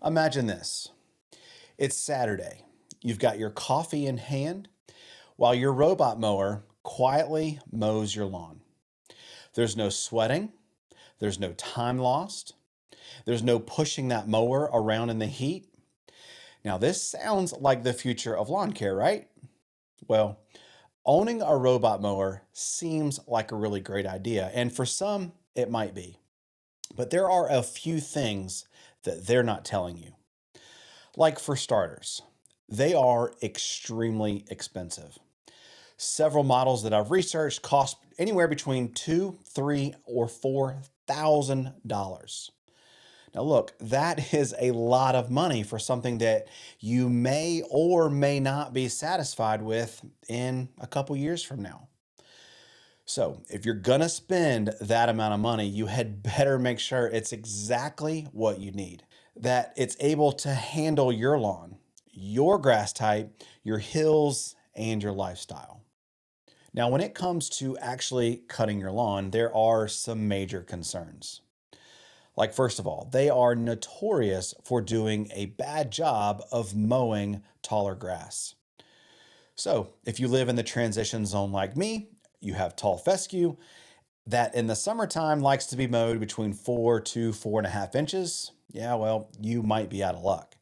Imagine this. It's Saturday. You've got your coffee in hand while your robot mower quietly mows your lawn. There's no sweating. There's no time lost. There's no pushing that mower around in the heat. Now, this sounds like the future of lawn care, right? Well, owning a robot mower seems like a really great idea, and for some, it might be. But there are a few things that they're not telling you. Like, for starters, they are extremely expensive. Several models that I've researched cost anywhere between two, three, or $4,000. Now, look, that is a lot of money for something that you may or may not be satisfied with in a couple years from now. So, if you're gonna spend that amount of money, you had better make sure it's exactly what you need, that it's able to handle your lawn, your grass type, your hills, and your lifestyle. Now, when it comes to actually cutting your lawn, there are some major concerns. Like, first of all, they are notorious for doing a bad job of mowing taller grass. So, if you live in the transition zone like me, you have tall fescue that in the summertime likes to be mowed between 4 to 4.5 inches. Yeah, well, you might be out of luck.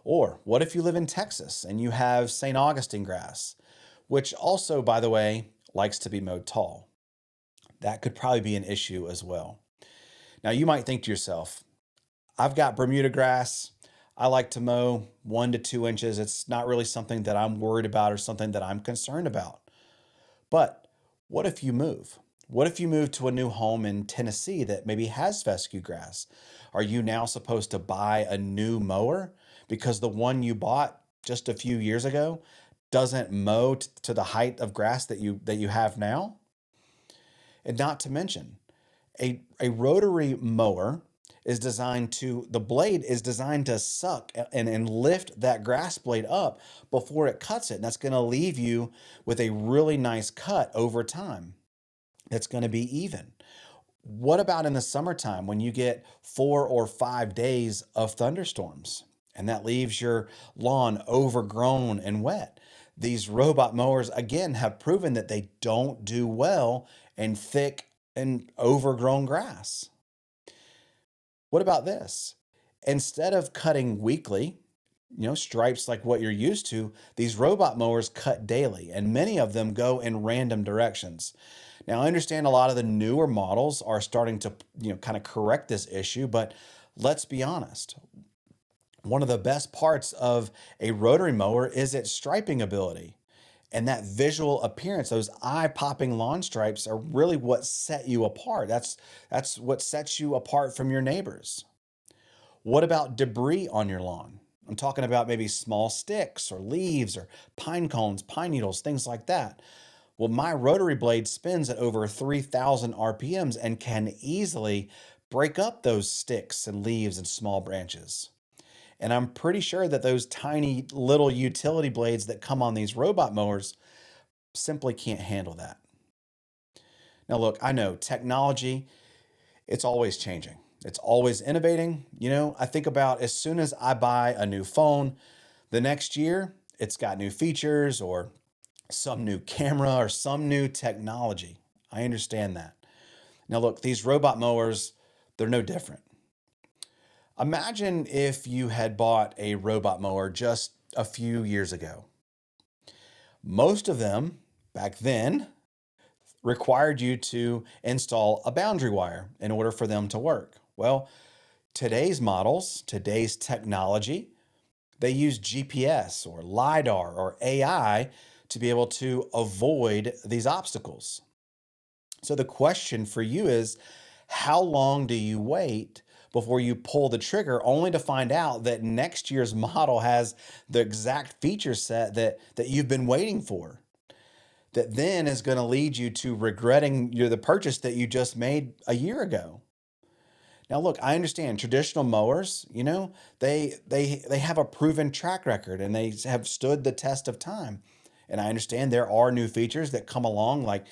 Or what if you live in Texas and you have St. Augustine grass, which also, by the way, likes to be mowed tall? That could probably be an issue as well. Now, you might think to yourself, I've got Bermuda grass. I like to mow 1 to 2 inches. It's not really something that I'm worried about or something that I'm concerned about. But what if you move? What if you move to a new home in Tennessee that maybe has fescue grass? Are you now supposed to buy a new mower because the one you bought just a few years ago doesn't mow to the height of grass that you have now? And not to mention, a rotary mower the blade is designed to suck and lift that grass blade up before it cuts it. And that's going to leave you with a really nice cut over time. That's going to be even. What about in the summertime when you get 4 or 5 days of thunderstorms and that leaves your lawn overgrown and wet? These robot mowers, again, have proven that they don't do well in thick and overgrown grass. What about this? Instead of cutting weekly, stripes like what you're used to, these robot mowers cut daily, and many of them go in random directions. Now, I understand a lot of the newer models are starting to, kind of correct this issue, but let's be honest. One of the best parts of a rotary mower is its striping ability. And that visual appearance, those eye-popping lawn stripes are really what set you apart. That's what sets you apart from your neighbors. What about debris on your lawn? I'm talking about maybe small sticks or leaves or pine cones, pine needles, things like that. Well, my rotary blade spins at over 3,000 RPMs and can easily break up those sticks and leaves and small branches. And I'm pretty sure that those tiny little utility blades that come on these robot mowers simply can't handle that. Now, look, I know technology, it's always changing. It's always innovating. I think about as soon as I buy a new phone, the next year it's got new features or some new camera or some new technology. I understand that. Now, look, these robot mowers, they're no different. Imagine if you had bought a robot mower just a few years ago. Most of them back then required you to install a boundary wire in order for them to work. Well, today's models, today's technology, they use GPS or LiDAR or AI to be able to avoid these obstacles. So the question for you is, how long do you wait before you pull the trigger only to find out that next year's model has the exact feature set that you've been waiting for? That then is going to lead you to regretting the purchase that you just made a year ago. Now, look, I understand traditional mowers, they have a proven track record and they have stood the test of time. And I understand there are new features that come along, like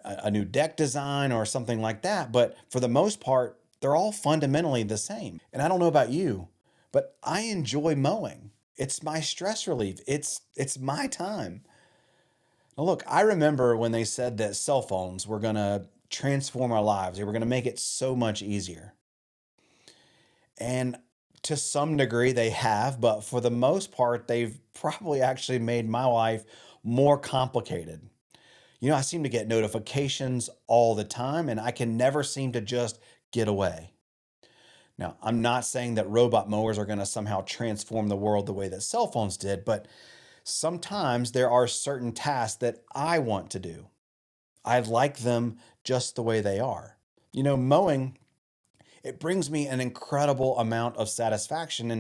a new deck design or something like that. But for the most part, they're all fundamentally the same. And I don't know about you, but I enjoy mowing. It's my stress relief. It's my time. Now look, I remember when they said that cell phones were going to transform our lives. They were going to make it so much easier. And to some degree they have, but for the most part they've probably actually made my life more complicated. I seem to get notifications all the time and I can never seem to just get away. Now, I'm not saying that robot mowers are going to somehow transform the world the way that cell phones did, but sometimes there are certain tasks that I want to do. I like them just the way they are. Mowing, it brings me an incredible amount of satisfaction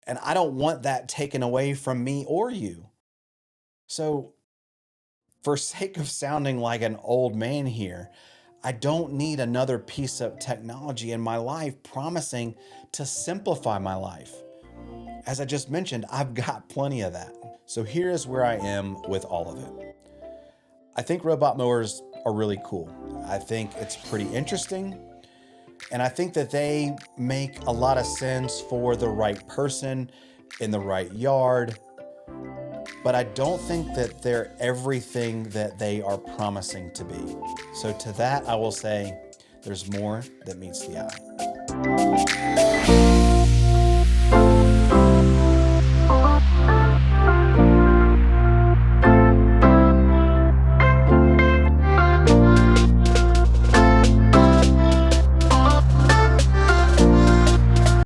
and I don't want that taken away from me or you. So, for sake of sounding like an old man here, I don't need another piece of technology in my life promising to simplify my life. As I just mentioned, I've got plenty of that. So here is where I am with all of it. I think robot mowers are really cool. I think it's pretty interesting. And I think that they make a lot of sense for the right person in the right yard. But I don't think that they're everything that they are promising to be. So to that, I will say there's more that meets the eye.